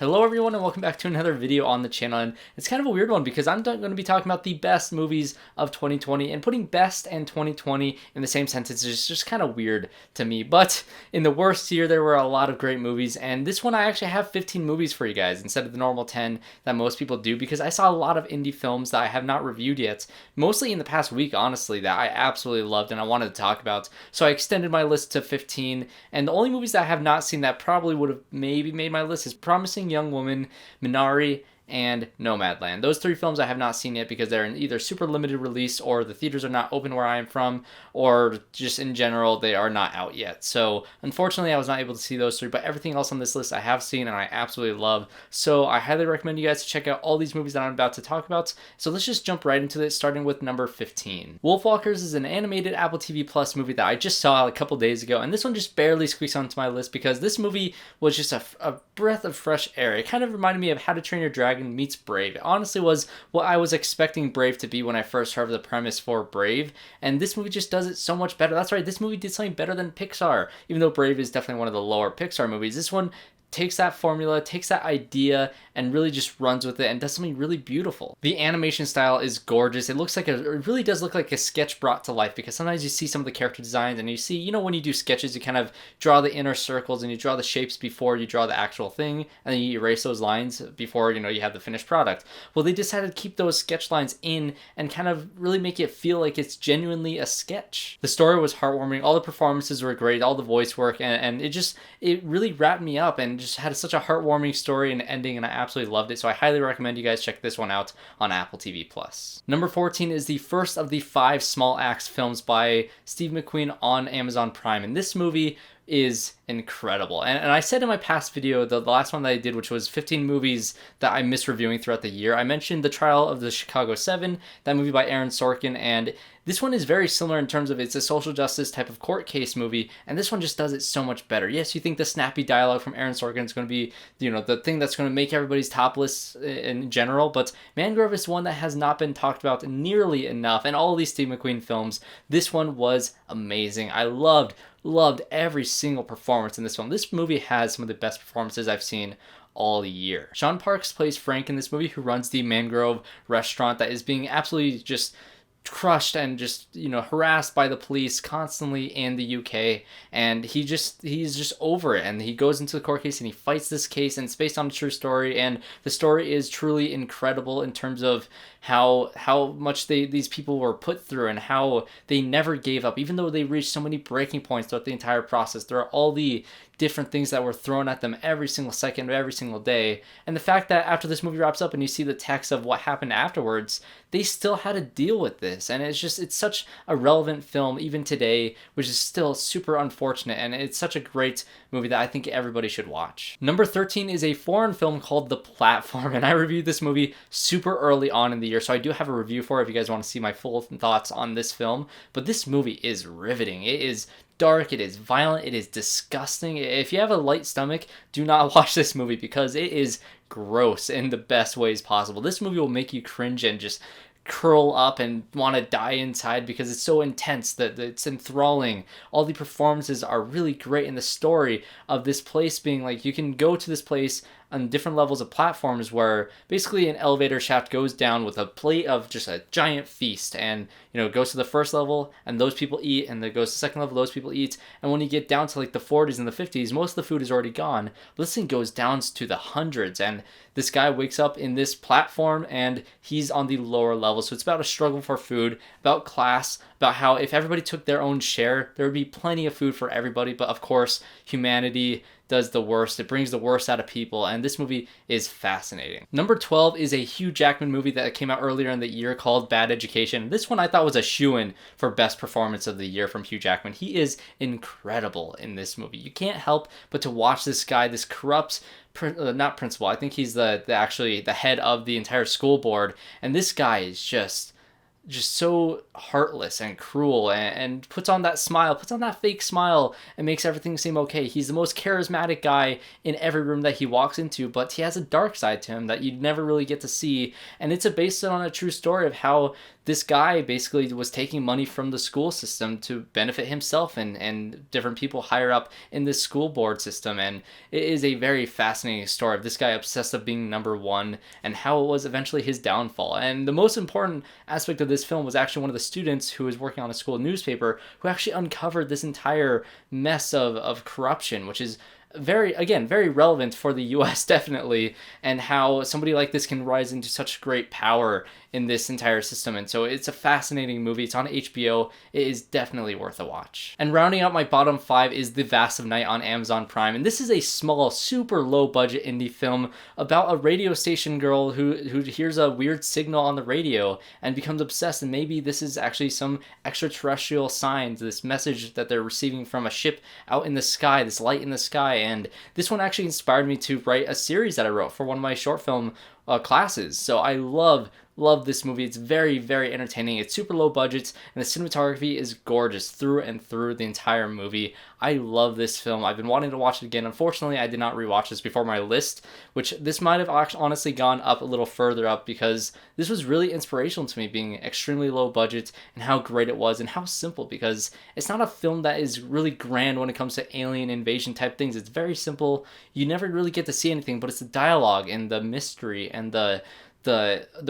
Hello everyone and welcome back to another video on the channel, and it's kind of a weird one because I'm going to be talking about the best movies of 2020, and putting best and 2020 in the same sentence is just kind of weird to me. But in the worst year there were a lot of great movies, and this one I actually have 15 movies for you guys instead of the normal 10 that most people do, because I saw a lot of indie films that I have not reviewed yet, mostly in the past week honestly, that I absolutely loved and I wanted to talk about. So I extended my list to 15, and the only movies that I have not seen that probably would have maybe made my list is Promising Young Woman, Minari, and Nomadland. Those three films I have not seen yet because they're in either super limited release, or the theaters are not open where I am from, or just in general they are not out yet. So unfortunately I was not able to see those three, but everything else on this list I have seen and I absolutely love. So I highly recommend you guys to check out all these movies that I'm about to talk about. So let's just jump right into this, starting with number 15. Wolfwalkers is an animated Apple TV Plus movie that I just saw a couple days ago, and this one just barely squeaks onto my list because this movie was just a breath of fresh air. It kind of reminded me of How to Train Your Dragon meets Brave. It honestly was what I was expecting Brave to be when I first heard of the premise for Brave, and this movie just does it so much better. That's right, this movie did something better than Pixar. Even though Brave is definitely one of the lower Pixar movies, this one takes that formula, takes that idea, and really just runs with it and does something really beautiful. The animation style is gorgeous. It really does look like a sketch brought to life, because sometimes you see some of the character designs and you see, you know, when you do sketches, you kind of draw the inner circles and you draw the shapes before you draw the actual thing, and then you erase those lines before, you know, you have the finished product. Well, they decided to keep those sketch lines in and kind of really make it feel like it's genuinely a sketch. The story was heartwarming, all the performances were great, all the voice work, and it really wrapped me up and just had such a heartwarming story and ending, and I absolutely loved it. So I highly recommend you guys check this one out on Apple TV Plus. Number 14 is the first of the 5 small acts films by Steve McQueen on Amazon Prime, and this movie is incredible. And I said in my past video, the last one that I did, which was 15 movies that I miss reviewing throughout the year, I mentioned The Trial of the Chicago 7, that movie by Aaron Sorkin, and this one is very similar in terms of it's a social justice type of court case movie, and this one just does it so much better. Yes, you think the snappy dialogue from Aaron Sorkin is going to be, you know, the thing that's going to make everybody's top list in general, but Mangrove is one that has not been talked about nearly enough, and all of these Steve McQueen films, this one was amazing. I loved every single performance in this film. This movie has some of the best performances I've seen all year. Sean Parks plays Frank in this movie, who runs the Mangrove restaurant that is being absolutely just crushed and just, you know, harassed by the police constantly in the UK, and he's just over it, and he goes into the court case and he fights this case, and it's based on a true story, and the story is truly incredible in terms of how much these people were put through and how they never gave up, even though they reached so many breaking points throughout the entire process. There are all the different things that were thrown at them every single second of every single day, and the fact that after this movie wraps up and you see the text of what happened afterwards, they still had to deal with this, and it's such a relevant film even today, which is still super unfortunate, and it's such a great movie that I think everybody should watch. Number 13 is a foreign film called The Platform, and I reviewed this movie super early on in the year, so I do have a review for it if you guys want to see my full thoughts on this film. But this movie is riveting. It is dark, it is violent, it is disgusting. If you have a light stomach, do not watch this movie because it is gross in the best ways possible. This movie will make you cringe and just curl up and want to die inside because it's so intense, that it's enthralling. All the performances are really great, in the story of this place being like, you can go to this place on different levels of platforms where basically an elevator shaft goes down with a plate of just a giant feast, and, you know, it goes to the first level and those people eat, and then it goes to the second level, those people eat, and when you get down to like the 40s and the 50s, most of the food is already gone. This thing goes down to the hundreds, and this guy wakes up in this platform and he's on the lower level. So it's about a struggle for food, about class, about how if everybody took their own share, there would be plenty of food for everybody, but of course humanity does the worst. It brings the worst out of people, and this movie is fascinating. Number 12 is a Hugh Jackman movie that came out earlier in the year called Bad Education. This one I thought was a shoo-in for best performance of the year from Hugh Jackman. He is incredible in this movie. You can't help but to watch this guy, this corrupt not principal, I think he's the head of the entire school board, and this guy is just just so heartless and cruel, and puts on that smile, puts on that fake smile, and makes everything seem okay. He's the most charismatic guy in every room that he walks into, but he has a dark side to him that you never really get to see. And it's based on a true story of how this guy basically was taking money from the school system to benefit himself and different people higher up in this school board system. And it is a very fascinating story of this guy obsessed with being number one and how it was eventually his downfall. And the most important aspect of this film was actually one of the students who was working on a school newspaper who actually uncovered this entire mess of corruption, which is very relevant for the US definitely, and how somebody like this can rise into such great power in this entire system. And so it's a fascinating movie. It's on HBO. It is definitely worth a watch. And rounding out my bottom 5 is The Vast of Night on Amazon Prime. And this is a small, super low budget indie film about a radio station girl who hears a weird signal on the radio and becomes obsessed. And maybe this is actually some extraterrestrial signs, this message that they're receiving from a ship out in the sky, this light in the sky. And this one actually inspired me to write a series that I wrote for one of my short film classes. So I love this movie. It's very entertaining. It's super low budget, and the cinematography is gorgeous through and through the entire movie. I love this film. I've been wanting to watch it again. Unfortunately, I did not rewatch this before my list, which this might have honestly gone up a little further up, because this was really inspirational to me, being extremely low budget and how great it was and how simple, because it's not a film that is really grand when it comes to alien invasion type things. It's very simple. You never really get to see anything, but it's the dialogue and the mystery and the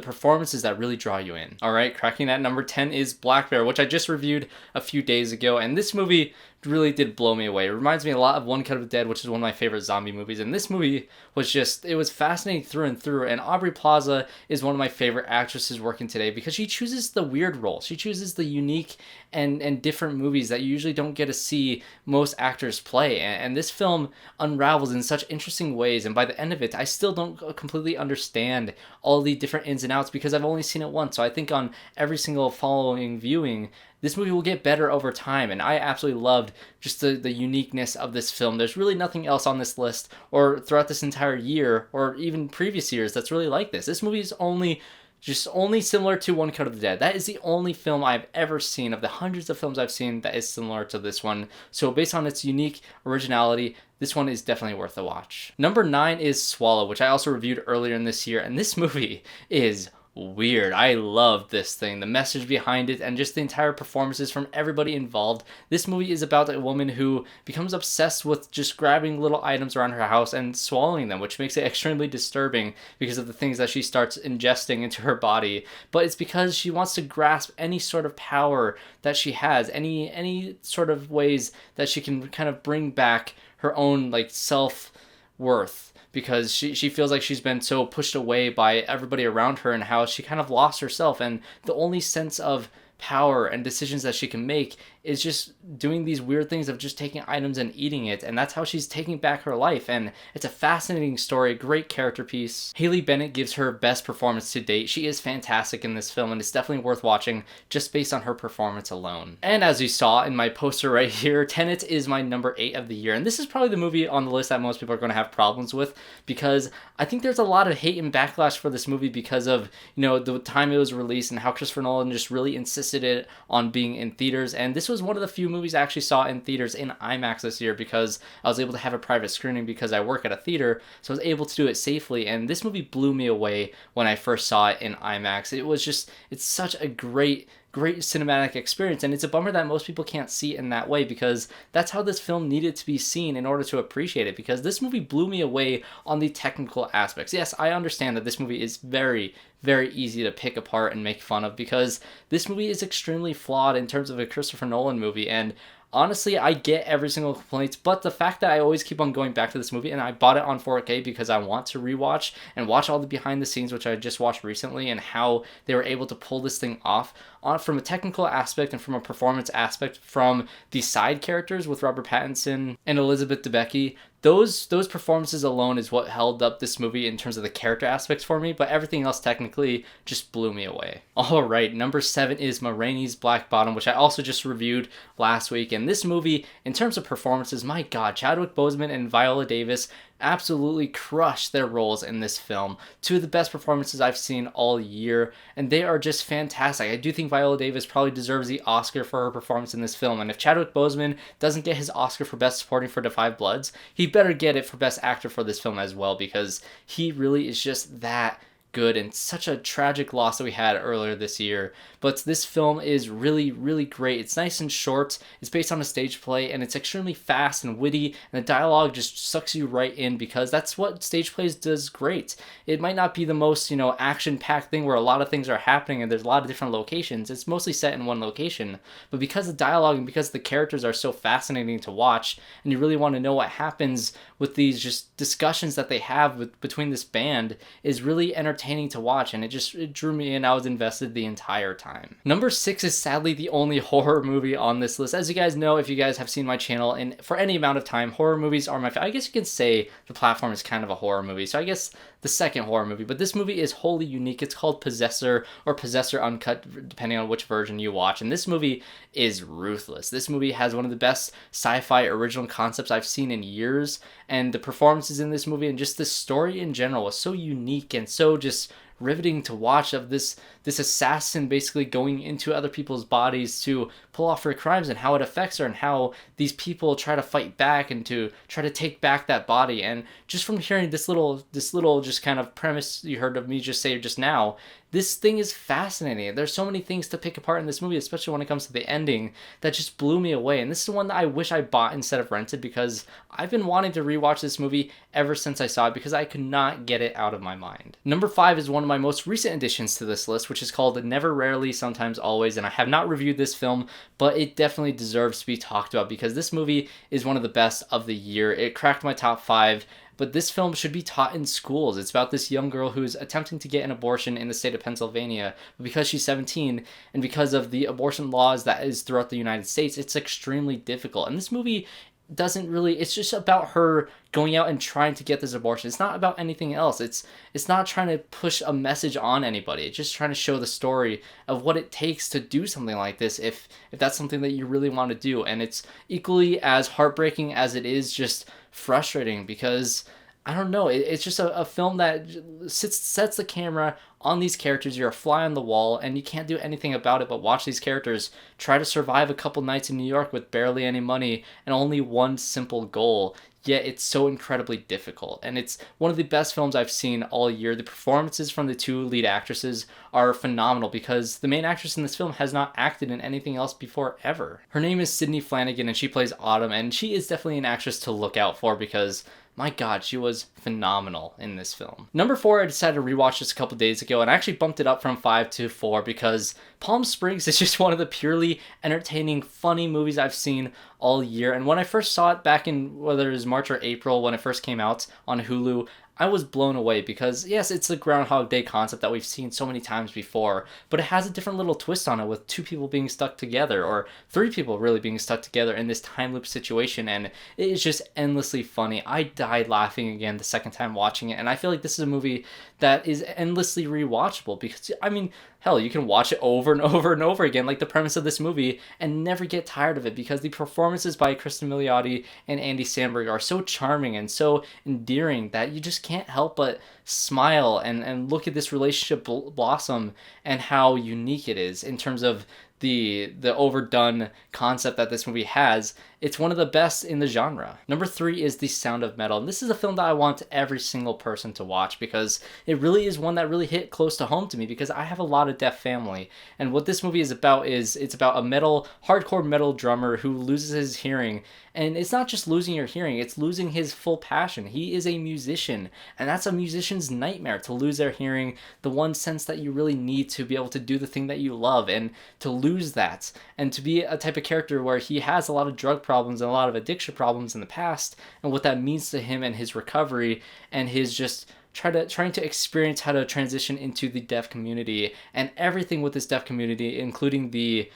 performances that really draw you in. All right, cracking at number 10 is Black Bear, which I just reviewed a few days ago, and this movie really did blow me away. It reminds me a lot of One Cut of the Dead, which is one of my favorite zombie movies, and this movie was it was fascinating through and through. And Aubrey Plaza is one of my favorite actresses working today, because she chooses the weird role. She chooses the unique and different movies that you usually don't get to see most actors play, and this film unravels in such interesting ways, and by the end of it, I still don't completely understand all the different ins and outs, because I've only seen it once. So I think on every single following viewing, this movie will get better over time, and I absolutely loved just the uniqueness of this film. There's really nothing else on this list or throughout this entire year or even previous years that's really like this. This movie is only similar to One Cut of the Dead. That is the only film I've ever seen of the hundreds of films I've seen that is similar to this one. So based on its unique originality, this one is definitely worth a watch. Number 9 is Swallow, which I also reviewed earlier in this year, and this movie is weird. I love this thing, the message behind it, and just the entire performances from everybody involved. This movie is about a woman who becomes obsessed with just grabbing little items around her house and swallowing them, which makes it extremely disturbing because of the things that she starts ingesting into her body. But it's because she wants to grasp any sort of power that she has, any sort of ways that she can kind of bring back her own self-worth, because she feels like she's been so pushed away by everybody around her, and how she kind of lost herself, and the only sense of power and decisions that she can make is just doing these weird things of just taking items and eating it, and that's how she's taking back her life. And it's a fascinating story, great character piece. Haley Bennett gives her best performance to date. She is fantastic in this film, and it's definitely worth watching just based on her performance alone. And as you saw in my poster right here, Tenet is my number 8 of the year, and this is probably the movie on the list that most people are going to have problems with, because I think there's a lot of hate and backlash for this movie because of, the time it was released and how Christopher Nolan just really insisted it on being in theaters. And this was one of the few movies I actually saw in theaters in IMAX this year, because I was able to have a private screening because I work at a theater, so I was able to do it safely. And this movie blew me away when I first saw it in IMAX. It's such a great cinematic experience, and it's a bummer that most people can't see it in that way, because that's how this film needed to be seen in order to appreciate it, because this movie blew me away on the technical aspects. Yes, I understand that this movie is very easy to pick apart and make fun of, because this movie is extremely flawed in terms of a Christopher Nolan movie. And honestly, I get every single complaint, but the fact that I always keep on going back to this movie, and I bought it on 4K because I want to rewatch and watch all the behind the scenes, which I just watched recently, and how they were able to pull this thing off from a technical aspect and from a performance aspect, from the side characters with Robert Pattinson and Elizabeth Debicki. Those performances alone is what held up this movie in terms of the character aspects for me, but everything else technically just blew me away. All right, number 7 is Ma Rainey's Black Bottom, which I also just reviewed last week. And this movie, in terms of performances, my God, Chadwick Boseman and Viola Davis absolutely crushed their roles in this film. Two of the best performances I've seen all year, and they are just fantastic. I do think Viola Davis probably deserves the Oscar for her performance in this film, and if Chadwick Boseman doesn't get his Oscar for Best Supporting for *Da 5 Bloods, he better get it for Best Actor for this film as well, because he really is just that good, and such a tragic loss that we had earlier this year. But this film is really, really great. It's nice and short. It's based on a stage play, and it's extremely fast and witty, and the dialogue just sucks you right in, because that's what stage plays does great. It might not be the most, action-packed thing where a lot of things are happening and there's a lot of different locations. It's mostly set in one location. But because the dialogue and because the characters are so fascinating to watch, and you really want to know what happens with these just discussions that they have between this band, is really entertaining to watch, and it drew me in. I was invested the entire time. Number 6 is sadly the only horror movie on this list. As you guys know, if you guys have seen my channel, and for any amount of time, horror movies are I guess you can say the platform is kind of a horror movie, so I guess the second horror movie, but this movie is wholly unique. It's called Possessor, or Possessor Uncut, depending on which version you watch, and this movie is ruthless. This movie has one of the best sci-fi original concepts I've seen in years, and the performances in this movie and just the story in general was so unique and so just riveting to watch, of this assassin basically going into other people's bodies to pull off her crimes, and how it affects her, and how these people try to fight back and to try to take back that body. And just from hearing this little just kind of premise you heard of me just say just now, this thing is fascinating. There's so many things to pick apart in this movie, especially when it comes to the ending, that just blew me away. And this is one that I wish I bought instead of rented, because I've been wanting to rewatch this movie ever since I saw it, because I could not get it out of my mind. Number 5 is one of my most recent additions to this list, which is called Never, Rarely, Sometimes, Always. And I have not reviewed this film, but it definitely deserves to be talked about, because this movie is one of the best of the year. It cracked my top 5. But this film should be taught in schools. It's about this young girl who's attempting to get an abortion in the state of Pennsylvania. But because she's 17, and because of the abortion laws that is throughout the United States, it's extremely difficult. And this movie doesn't really, it's just about her going out and trying to get this abortion. It's not about anything else. It's not trying to push a message on anybody. It's just trying to show the story of what it takes to do something like this, if that's something that you really want to do. And it's equally as heartbreaking as it is just frustrating, because I don't know, it's just a film that sets the camera on these characters. You're a fly on the wall, and you can't do anything about it but watch these characters try to survive a couple nights in New York with barely any money and only one simple goal. Yet it's so incredibly difficult, and it's one of the best films I've seen all year. The performances from the two lead actresses are phenomenal, because the main actress in this film has not acted in anything else before ever. Her name is Sydney Flanagan, and she plays Autumn, and she is definitely an actress to look out for, because my God, she was phenomenal in this film. Number 4, I decided to rewatch this a couple days ago, and I actually bumped it up from 5 to 4, because Palm Springs is just one of the purely entertaining, funny movies I've seen all year. And when I first saw it back in, whether it was March or April, when it first came out on Hulu, I was blown away, because yes, it's the Groundhog Day concept that we've seen so many times before, but it has a different little twist on it, with 2 people being stuck together, or 3 people really being stuck together in this time loop situation, and it is just endlessly funny. I died laughing again the second time watching it, and I feel like this is a movie that is endlessly rewatchable, because I mean, hell, you can watch it over and over and over again, like the premise of this movie, and never get tired of it, because the performances by Kristen Milioti and Andy Samberg are so charming and so endearing that you just can't help but smile and look at this relationship blossom, and how unique it is in terms of the overdone concept that this movie has. It's one of the best in the genre. Number 3 is The Sound of Metal. And this is a film that I want every single person to watch, because it really is one that really hit close to home to me, because I have a lot of deaf family. And what this movie is about is, it's about a hardcore metal drummer who loses his hearing. And it's not just losing your hearing, it's losing his full passion. He is a musician, and that's a musician's nightmare, to lose their hearing, the one sense that you really need to be able to do the thing that you love, and to lose that, and to be a type of character where he has a lot of drug problems and a lot of addiction problems in the past, and what that means to him and his recovery, and his just trying to experience how to transition into the deaf community, and everything with this deaf community, including the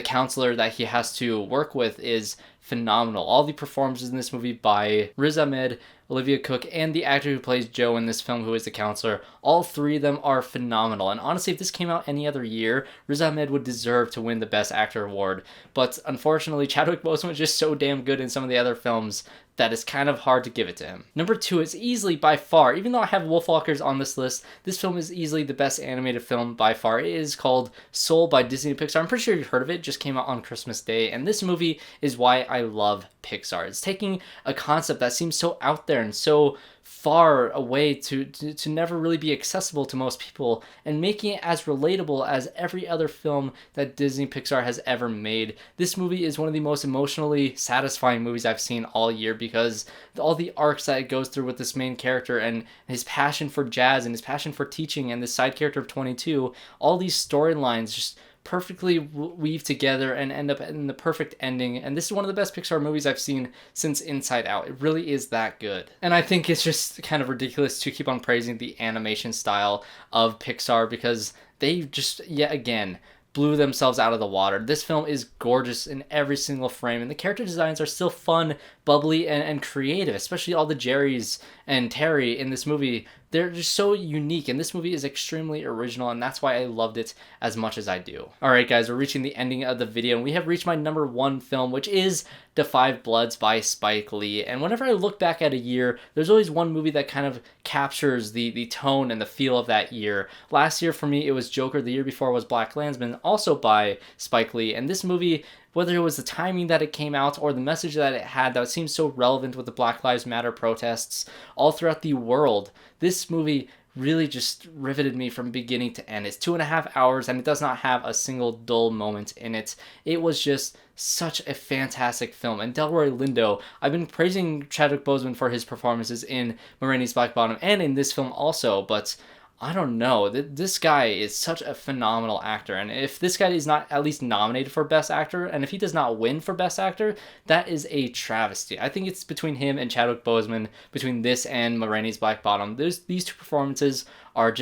counselor that he has to work with, is phenomenal. All the performances in this movie by Riz Ahmed Olivia Cooke, and the actor who plays Joe in this film, who is the counselor. All three of them are phenomenal. And honestly, if this came out any other year, Riz Ahmed would deserve to win the Best Actor award. But unfortunately, Chadwick Boseman was just so damn good in some of the other films that it's kind of hard to give it to him. Number 2 is easily by far, even though I have Wolfwalkers on this list, this film is easily the best animated film by far. It is called Soul by Disney and Pixar. I'm pretty sure you've heard of it. It just came out on Christmas Day, and this movie is why I love Pixar. It's taking a concept that seems so out there and so far away to never really be accessible to most people, and making it as relatable as every other film that Disney Pixar has ever made. This movie is one of the most emotionally satisfying movies I've seen all year, because all the arcs that it goes through with this main character and his passion for jazz and his passion for teaching and this side character of 22, all these storylines just perfectly weave together and end up in the perfect ending. And this is one of the best Pixar movies I've seen since Inside Out. It really is that good. And I think it's just kind of ridiculous to keep on praising the animation style of Pixar, because they just, yet again, blew themselves out of the water. This film is gorgeous in every single frame, and the character designs are still fun, bubbly, and creative, especially all the Jerrys and Terry in this movie. They're just so unique, and this movie is extremely original, and that's why I loved it as much as I do. Alright guys, we're reaching the ending of the video, and we have reached my number 1 film, which is The Five Bloods by Spike Lee. And whenever I look back at a year, there's always one movie that kind of captures the tone and the feel of that year. Last year for me, it was Joker. The year before was Black Klansman, also by Spike Lee. And this movie, whether it was the timing that it came out or the message that it had that seems so relevant with the Black Lives Matter protests all throughout the world, this movie really just riveted me from beginning to end. It's 2.5 hours, and it does not have a single dull moment in it. It was just such a fantastic film. And Delroy Lindo, I've been praising Chadwick Boseman for his performances in Ma Rainey's Black Bottom and in this film also, but I don't know. This guy is such a phenomenal actor, and if this guy is not at least nominated for Best Actor, and if he does not win for Best Actor, that is a travesty. I think it's between him and Chadwick Boseman, between this and Ma Rainey's Black Bottom. These two performances are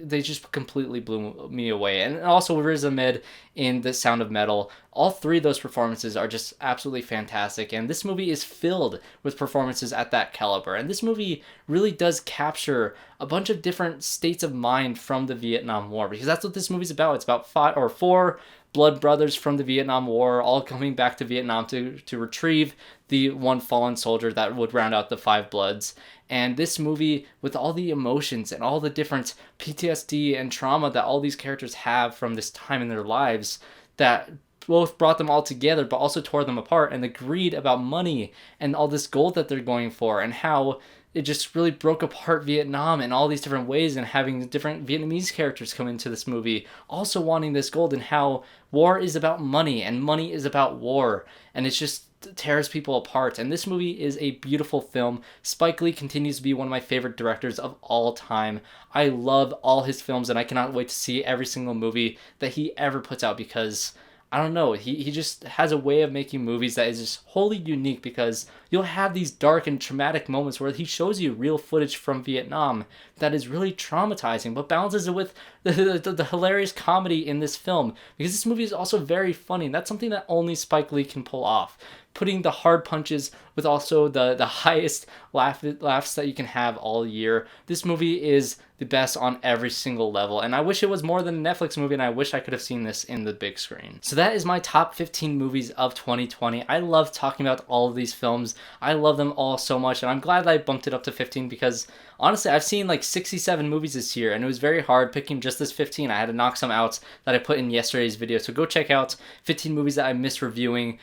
they just completely blew me away. And also Riz Ahmed in The Sound of Metal. All three of those performances are just absolutely fantastic, and this movie is filled with performances at that caliber. And this movie really does capture a bunch of different states of mind from the Vietnam War, because that's what this movie's about. It's about 4 blood brothers from the Vietnam War all coming back to Vietnam to retrieve the one fallen soldier that would round out the 5 Bloods. And this movie, with all the emotions and all the different PTSD and trauma that all these characters have from this time in their lives, that both brought them all together but also tore them apart, and the greed about money and all this gold that they're going for, and how it just really broke apart Vietnam in all these different ways, and having different Vietnamese characters come into this movie also wanting this gold, and how war is about money and money is about war, and it just tears people apart. And this movie is a beautiful film. Spike Lee continues to be one of my favorite directors of all time. I love all his films, and I cannot wait to see every single movie that he ever puts out, because I don't know, he just has a way of making movies that is just wholly unique, because you'll have these dark and traumatic moments where he shows you real footage from Vietnam that is really traumatizing, but balances it with the hilarious comedy in this film, because this movie is also very funny, and that's something that only Spike Lee can pull off. Putting the hard punches with also the highest laughs that you can have all year. This movie is the best on every single level, and I wish it was more than a Netflix movie, and I wish I could have seen this in the big screen. So that is my top 15 movies of 2020. I love talking about all of these films. I love them all so much, and I'm glad that I bumped it up to 15, because honestly, I've seen like 67 movies this year, and it was very hard picking just this 15. I had to knock some out that I put in yesterday's video, so go check out 15 movies that I missed reviewing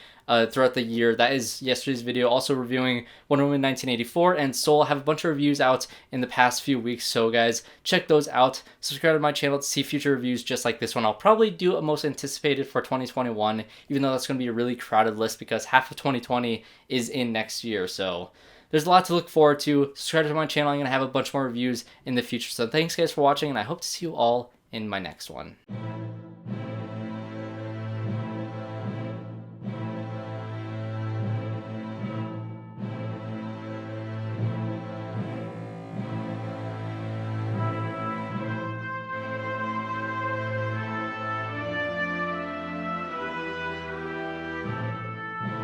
throughout the year. That is yesterday's video. Also reviewing Wonder Woman 1984 and Soul. I have a bunch of reviews out in the past few weeks, so guys, check those out. Subscribe to my channel to see future reviews just like this one. I'll probably do a most anticipated for 2021, even though that's going to be a really crowded list, because half of 2020 is in next year, so there's a lot to look forward to. Subscribe to my channel. I'm going to have a bunch more reviews in the future. So thanks guys for watching, and I hope to see you all in my next one.